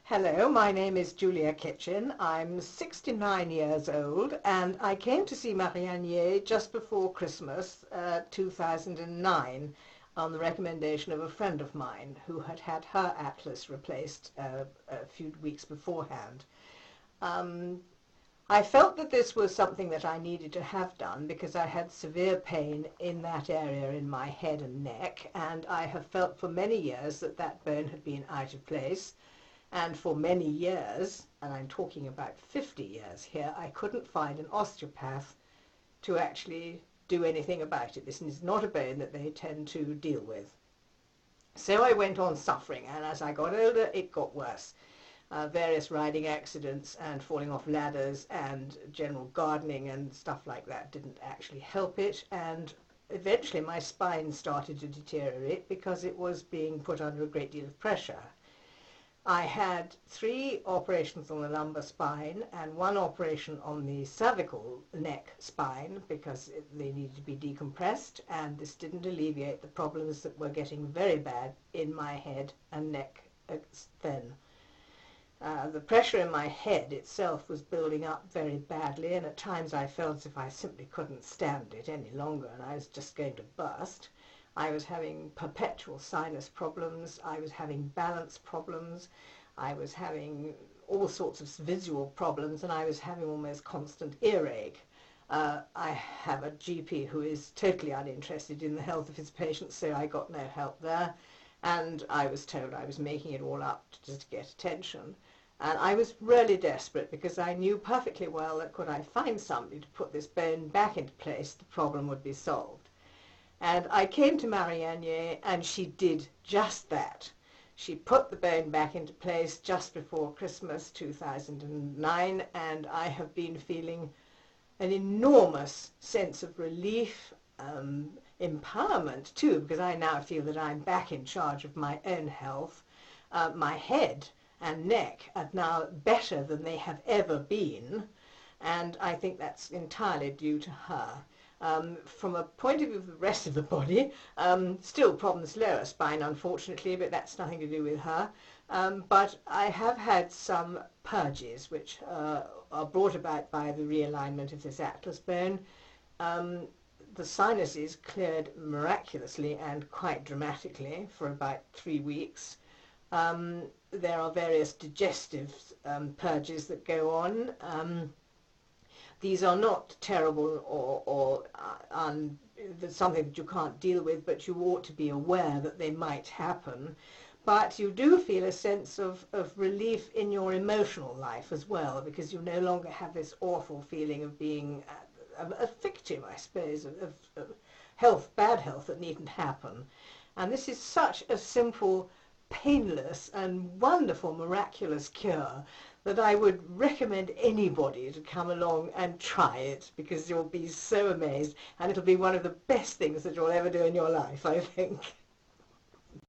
Hello, my name is Julia Kitchen. I'm 69 years old and I came to see Marie-Agnes just before Christmas 2009 on the recommendation of a friend of mine who had had her Atlas replaced a few weeks beforehand. I felt that this was something that I needed to have done because I had severe pain in that area in my head and neck, and I have felt for many years that that bone had been out of place. And for many years, and I'm talking about 50 years here, I couldn't find an osteopath to actually do anything about it. This is not a bone that they tend to deal with. So I went on suffering, and as I got older, it got worse. Various riding accidents and falling off ladders and general gardening and stuff like that didn't actually help it, and eventually my spine started to deteriorate because it was being put under a great deal of pressure. I had 3 operations on the lumbar spine and 1 operation on the cervical neck spine because they needed to be decompressed, and this didn't alleviate the problems that were getting very bad in my head and neck then. The pressure in my head itself was building up very badly, and at times I felt as if I simply couldn't stand it any longer and I was just going to burst. I was having perpetual sinus problems, I was having balance problems, I was having all sorts of visual problems, and I was having almost constant earache. I have a GP who is totally uninterested in the health of his patients, so I got no help there, and I was told I was making it all up just to get attention. And I was really desperate because I knew perfectly well that could I find somebody to put this bone back into place, the problem would be solved. And I came to Marie-Agnes, and she did just that. She put the bone back into place just before Christmas 2009, and I have been feeling an enormous sense of relief, empowerment too, because I now feel that I'm back in charge of my own health. My head and neck are now better than they have ever been, and I think that's entirely due to her. From a point of view of the rest of the body, still problems lower spine unfortunately, but that's nothing to do with her. But I have had some purges which are brought about by the realignment of this atlas bone. The sinuses cleared miraculously and quite dramatically for about 3 weeks. There are various digestive purges that go on. These are not terrible or something that you can't deal with, but you ought to be aware that they might happen. But you do feel a sense of relief in your emotional life as well, because you no longer have this awful feeling of being a victim, I suppose, of health, bad health that needn't happen. And this is such a simple, painless and wonderful, miraculous cure that I would recommend anybody to come along and try it, because you'll be so amazed, and it'll be one of the best things that you'll ever do in your life, I think.